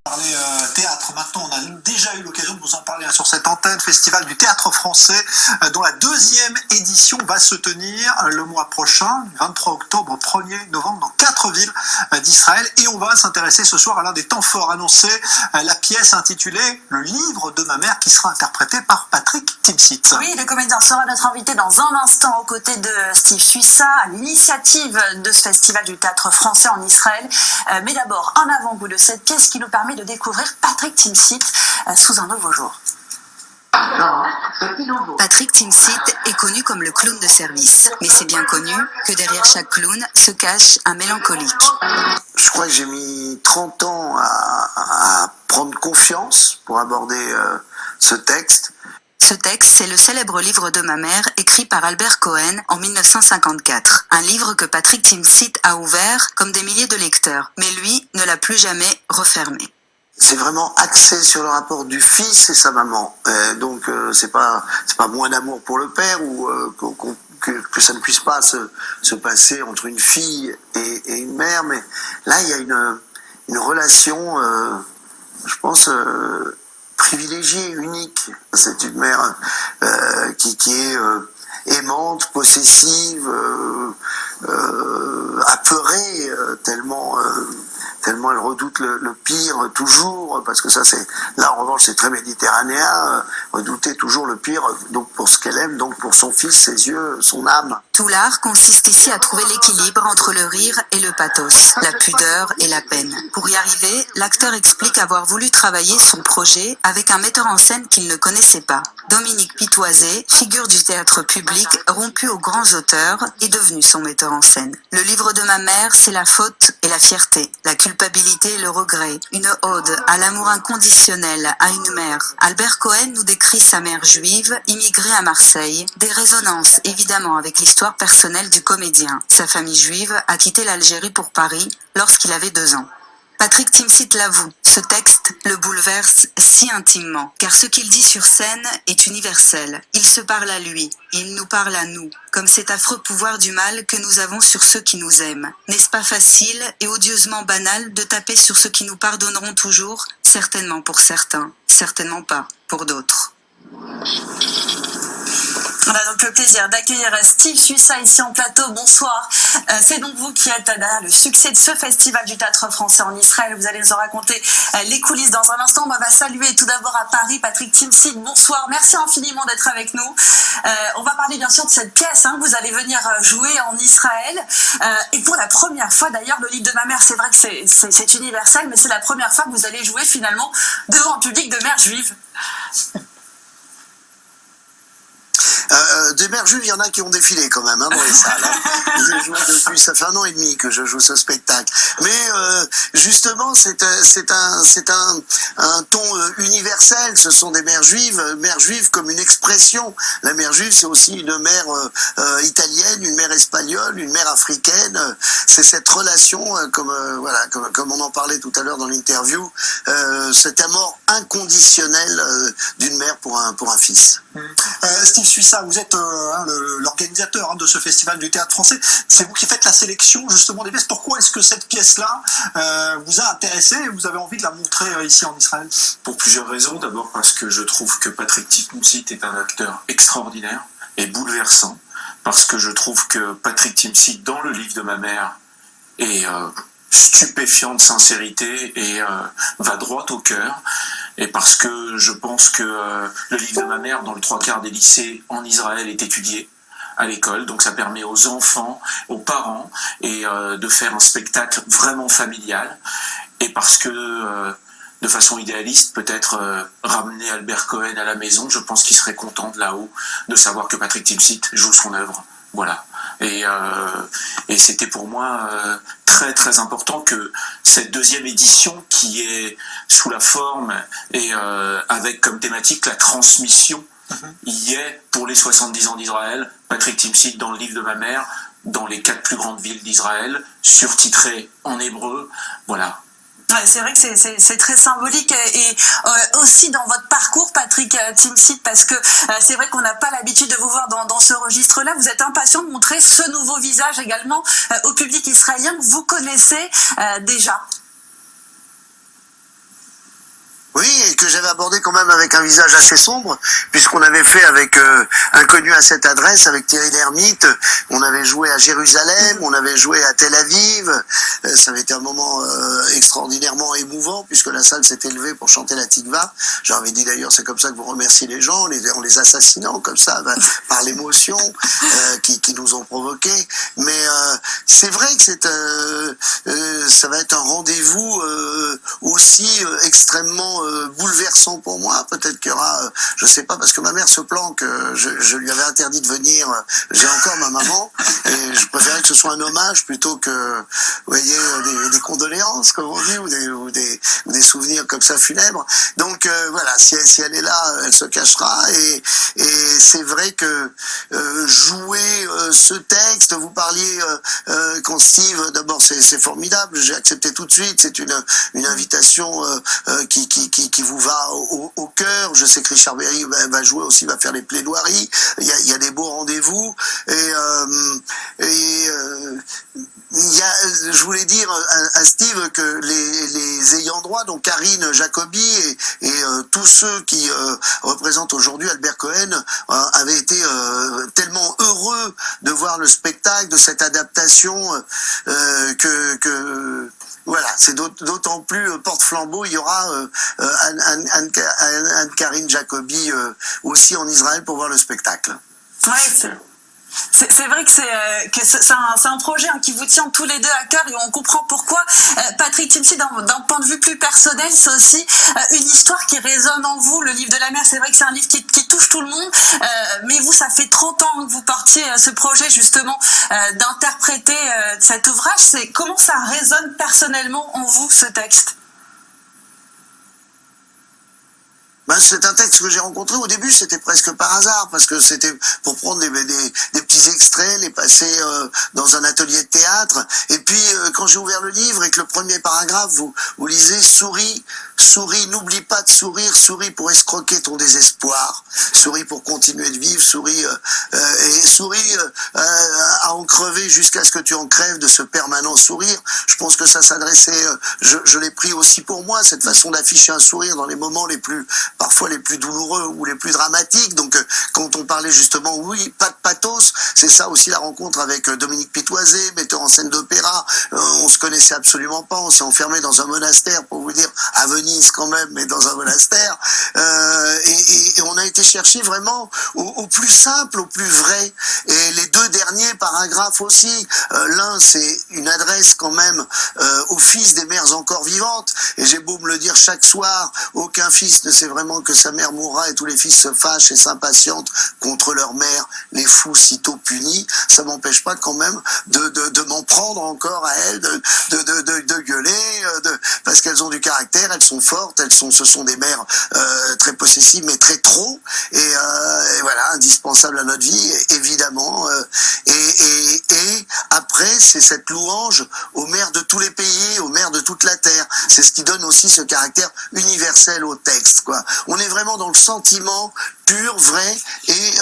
Parler théâtre maintenant, on a déjà eu l'occasion de vous en parler sur cette antenne, Festival du théâtre français, dont la deuxième édition va se tenir le mois prochain, du 23 octobre au 1er novembre, dans 4 villes d'Israël. Et on va s'intéresser ce soir à l'un des temps forts annoncés, la pièce intitulée « Le livre de ma mère » qui sera interprétée par Patrick Timsit. Oui, le comédien sera notre invité dans un instant aux côtés de Steve Suissa, à l'initiative de ce Festival du théâtre français en Israël. Mais d'abord, un avant-goût de cette pièce qui nous permet de découvrir Patrick Timsit sous un nouveau jour. Patrick Timsit est connu comme le clown de service, mais c'est bien connu que derrière chaque clown se cache un mélancolique. Je crois que j'ai mis 30 ans à prendre confiance pour aborder ce texte. Ce texte, c'est le célèbre livre de ma mère, écrit par Albert Cohen en 1954. Un livre que Patrick Timsit a ouvert comme des milliers de lecteurs, mais lui ne l'a plus jamais refermé. C'est vraiment axé sur le rapport du fils et sa maman. Donc c'est pas moins d'amour pour le père ou que ça ne puisse pas se passer entre une fille et une mère. Mais là, il y a une relation, je pense, privilégiée, unique. C'est une mère qui est aimante, possessive, apeurée, tellement elle redoute le pire toujours, parce que ça là en revanche c'est très méditerranéen, redouter toujours le pire, donc pour ce qu'elle aime, donc pour son fils, ses yeux, son âme. Tout l'art consiste ici à trouver l'équilibre entre le rire et le pathos, la pudeur et la peine. Pour y arriver, l'acteur explique avoir voulu travailler son projet avec un metteur en scène qu'il ne connaissait pas. Dominique Pitoisé, figure du théâtre public, rompu aux grands auteurs, est devenu son metteur en scène. Le livre de ma mère, c'est la faute et la fierté, la culpabilité et le regret, une ode à l'amour inconditionnel à une mère. Albert Cohen nous décrit sa mère juive, immigrée à Marseille, des résonances évidemment avec l'histoire personnelle du comédien. Sa famille juive a quitté l'Algérie pour Paris lorsqu'il avait 2 ans. Patrick Timsit l'avoue, ce texte le bouleverse si intimement, car ce qu'il dit sur scène est universel. Il se parle à lui, il nous parle à nous, comme cet affreux pouvoir du mal que nous avons sur ceux qui nous aiment. N'est-ce pas facile et odieusement banal de taper sur ceux qui nous pardonneront toujours? Certainement pour certains, certainement pas pour d'autres. On a donc le plaisir d'accueillir Steve Suissa ici en plateau. Bonsoir. C'est donc vous qui êtes derrière le succès de ce festival du théâtre français en Israël. Vous allez nous en raconter les coulisses dans un instant. On va saluer tout d'abord à Paris Patrick Timsit. Bonsoir. Merci infiniment d'être avec nous. On va parler bien sûr de cette pièce que vous allez venir jouer en Israël. Et pour la première fois d'ailleurs, le livre de ma mère, c'est vrai que c'est universel, mais c'est la première fois que vous allez jouer finalement devant un public de mères juives. Des mères juives, il y en a qui ont défilé quand même dans les salles. Je joue depuis, ça fait 1 an et demi que je joue ce spectacle. Mais justement, c'est un ton universel. Ce sont des mères juives comme une expression. La mère juive, c'est aussi une mère italienne, une mère espagnole, une mère africaine. C'est cette relation, comme on en parlait tout à l'heure dans l'interview, cet amour inconditionnel d'une mère pour un fils. Steve Suissa, vous êtes l'organisateur de ce festival du théâtre français. C'est vous qui faites la sélection justement des pièces. Pourquoi est-ce que cette pièce-là vous a intéressé et vous avez envie de la montrer ici en Israël? Pour plusieurs raisons. D'abord parce que je trouve que Patrick Timsit est un acteur extraordinaire et bouleversant. Parce que je trouve que Patrick Timsit, dans le livre de ma mère, est stupéfiant de sincérité et va droit au cœur. Et parce que je pense que le livre de ma mère, dans le 3/4 des lycées en Israël, est étudié à l'école. Donc ça permet aux enfants, aux parents, et de faire un spectacle vraiment familial. Et parce que, de façon idéaliste, peut-être ramener Albert Cohen à la maison, je pense qu'il serait content de là-haut de savoir que Patrick Timsit joue son œuvre. Voilà. Et c'était pour moi très très important que cette deuxième édition, qui est sous la forme et avec comme thématique la transmission, y est pour les 70 ans d'Israël, Patrick Timsit dans le livre de ma mère, dans les 4 plus grandes villes d'Israël, surtitré en hébreu, voilà. Ouais, c'est vrai que c'est très symbolique et aussi dans votre parcours, Patrick Timsit, parce que c'est vrai qu'on n'a pas l'habitude de vous voir dans ce registre-là. Vous êtes impatient de montrer ce nouveau visage également au public israélien que vous connaissez déjà. Oui, et que j'avais abordé quand même avec un visage assez sombre, puisqu'on avait fait avec Inconnu à cette adresse, avec Thierry Lhermitte, on avait joué à Jérusalem, on avait joué à Tel Aviv, ça avait été un moment extraordinairement émouvant, puisque la salle s'était levée pour chanter la Tikva. J'avais dit d'ailleurs, c'est comme ça que vous remerciez les gens, en les assassinant comme ça, par l'émotion qui nous ont provoqué. Mais c'est vrai que ça va être un rendez-vous aussi extrêmement bouleversant pour moi. Peut-être qu'il y aura, je sais pas, parce que ma mère se planque, je lui avais interdit de venir, j'ai encore ma maman, et je préférais que ce soit un hommage plutôt que, vous voyez, des condoléances, comme on dit, ou des souvenirs comme ça funèbres. Donc voilà, si elle est là, elle se cachera, et c'est vrai que jouer ce texte, vous parliez quand Steve, d'abord c'est formidable, j'ai accepté tout de suite, c'est une invitation qui vous va au cœur. Je sais que Richard Berry va jouer aussi, va faire les plaidoiries. Il y a des beaux rendez-vous. Je voulais dire à Steve que les ayants droit, donc Karine Jacobi et tous ceux qui représentent aujourd'hui Albert Cohen, avaient été tellement heureux de voir le spectacle, de cette adaptation, que voilà, c'est d'autant plus porte-flambeau. Il y aura Anne-Karine Jacobi aussi en Israël pour voir le spectacle. Ouais, c'est vrai que c'est un projet qui vous tient tous les deux à cœur, et on comprend pourquoi. Patrick Timsit, d'un point de vue plus personnel, c'est aussi une histoire qui résonne en vous. Le livre de la mer, c'est vrai que c'est un livre qui touche tout le monde, mais vous, ça fait 30 ans que vous portiez ce projet justement d'interpréter cet ouvrage. Comment ça résonne personnellement en vous, ce texte? C'est un texte que j'ai rencontré au début, c'était presque par hasard, parce que c'était pour prendre des petits extraits, les passer dans un atelier de théâtre. Et puis quand j'ai ouvert le livre et que le premier paragraphe, vous lisez « Souris, n'oublie pas de sourire, souris pour escroquer ton désespoir, souris pour continuer de vivre, souris à en crever jusqu'à ce que tu en crèves de ce permanent sourire ». Je pense que ça s'adressait, je l'ai pris aussi pour moi, cette façon d'afficher un sourire dans les moments parfois les plus douloureux ou les plus dramatiques. Donc quand on parlait justement, oui, pas de pathos, c'est ça aussi la rencontre avec Dominique Pitoisé, metteur en scène d'opéra. On se connaissait absolument pas, on s'est enfermé dans un monastère, pour vous dire, à Venise quand même, mais dans un monastère, et on a été chercher vraiment au plus simple, au plus vrai. Et les deux derniers paragraphes aussi, l'un c'est une adresse quand même aux fils des mères encore vivantes, et j'ai beau me le dire chaque soir, aucun fils ne sait vraiment que sa mère mourra, et tous les fils se fâchent et s'impatientent contre leur mère, les fous sitôt punis. Ça m'empêche pas quand même de m'en prendre encore à elles, de gueuler, parce qu'elles ont du caractère, elles sont fortes, ce sont des mères très possessives, mais très trop, et voilà, indispensables à notre vie, évidemment. Et après, c'est cette louange aux mères de tous les pays, aux mères de toute la terre. C'est ce qui donne aussi ce caractère universel au texte, quoi. On est vraiment dans le sentiment pur, vrai, et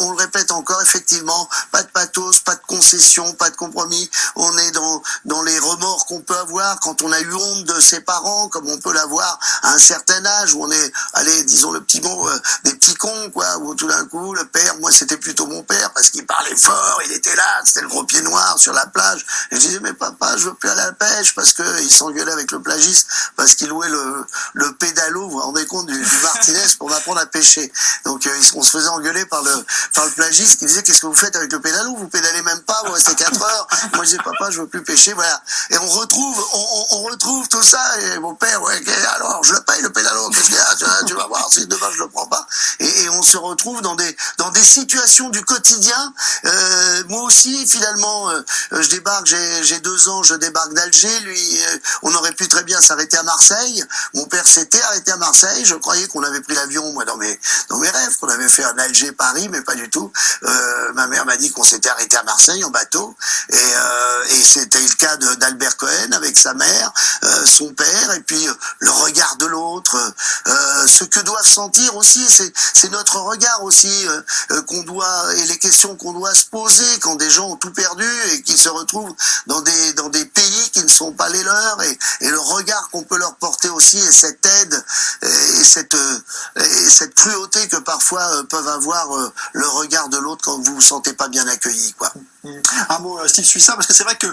on le répète encore, effectivement, pas de pathos, pas de concession, pas de compromis. On est dans les remords qu'on peut avoir quand on a eu honte de ses parents, comme on peut l'avoir à un certain âge, où on est, allez, disons le petit mot, des petits cons, quoi, où tout d'un coup, le père, moi c'était plutôt mon père, parce qu'il parlait fort, il était là, c'était le gros pied noir sur la plage, et je disais, mais papa, je veux plus aller à la pêche, parce que il s'engueulait avec le plagiste, parce qu'il louait le pédalo, vous vous rendez compte, du Martinez pour m'apprendre à pêcher. Donc on se faisait engueuler par le plagiste qui disait, qu'est-ce que vous faites avec le pédalo, vous pédalez même pas, vous restez 4 heures. Moi je disais, papa, je veux plus pêcher, voilà. Et on retrouve tout ça, et mon père, ouais, alors je le paye le pédalo, qu'est-ce qu'il y a, tu vas voir si demain je le prends pas. Et on se retrouve dans des situations du quotidien. Moi aussi, finalement, je débarque, j'ai 2 ans, je débarque d'Alger, lui, on aurait pu très bien s'arrêter à Marseille. Mon père s'était arrêté à Marseille, je croyais qu'on avait pris l'avion, moi, dans mes rêves. rêve qu'on avait fait un Alger-Paris, mais pas du tout. Ma mère m'a dit qu'on s'était arrêté à Marseille en bateau, et c'était le cas d'Albert Cohen avec sa mère, son père, et puis le regard de l'autre, ce que doivent sentir aussi, c'est notre regard aussi qu'on doit, et les questions qu'on doit se poser quand des gens ont tout perdu et qu'ils se retrouvent dans des pays qui ne sont pas les leurs, et le regard qu'on peut leur porter aussi, et cette aide et cette cruauté que parfois peuvent avoir le regard de l'autre quand vous vous sentez pas bien accueilli, quoi. Un mot, Steve Suissa, parce que c'est vrai que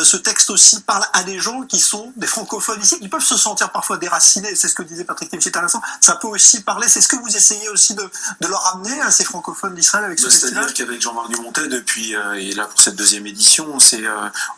ce texte aussi parle à des gens qui sont des francophones ici, qui peuvent se sentir parfois déracinés, c'est ce que disait Patrick Timsit à l'instant, ça peut aussi parler, c'est ce que vous essayez aussi de leur amener à ces francophones d'Israël avec ce festival. C'est-à-dire qu'avec Jean-Marc Dumontet, depuis, et là pour cette deuxième édition,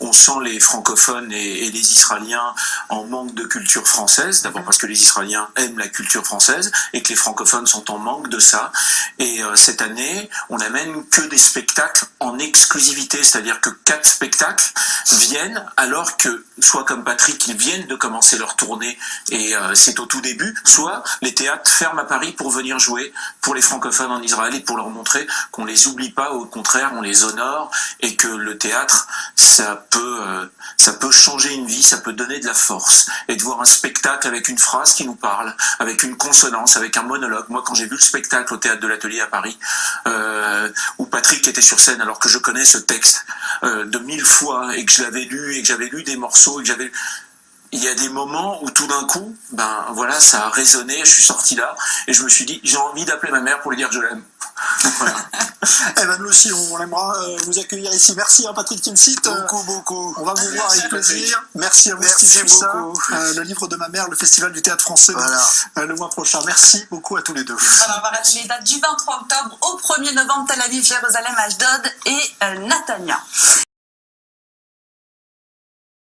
on sent les francophones et les Israéliens en manque de culture française, d'abord parce que les Israéliens aiment la culture française, et que les francophones sont en manque de ça, et cette année, on n'amène que des spectacles en exclusivité, c'est-à-dire que 4 spectacles viennent, alors que, soit comme Patrick, ils viennent de commencer leur tournée, et c'est au tout début, soit les théâtres ferment à Paris pour venir jouer pour les francophones en Israël, et pour leur montrer qu'on les oublie pas, au contraire, on les honore, et que le théâtre, ça peut changer une vie, ça peut donner de la force, et de voir un spectacle avec une phrase qui nous parle, avec une consonance, avec un monologue. Moi, quand j'ai vu le spectacle au Théâtre de l'Atelier à Paris, où Patrick était sur scène, alors que je connais ce texte de 1000 fois, et que je l'avais lu, et que j'avais lu des morceaux, et que j'avais... Il y a des moments où tout d'un coup, ben voilà, ça a résonné, je suis sorti là, et je me suis dit, j'ai envie d'appeler ma mère pour lui dire que je l'aime. Voilà. Eh ben nous aussi, on aimera vous accueillir ici. Merci Patrick Timsit. Beaucoup. On va vous voir avec plaisir. Merci à vous, Steve Suissa. Le livre de ma mère, le Festival du Théâtre Français, le mois prochain. Merci beaucoup à tous les deux. Alors, on va rappeler les dates du 23 octobre au 1er novembre, Tel Aviv, Jérusalem, Ashdod et Natania.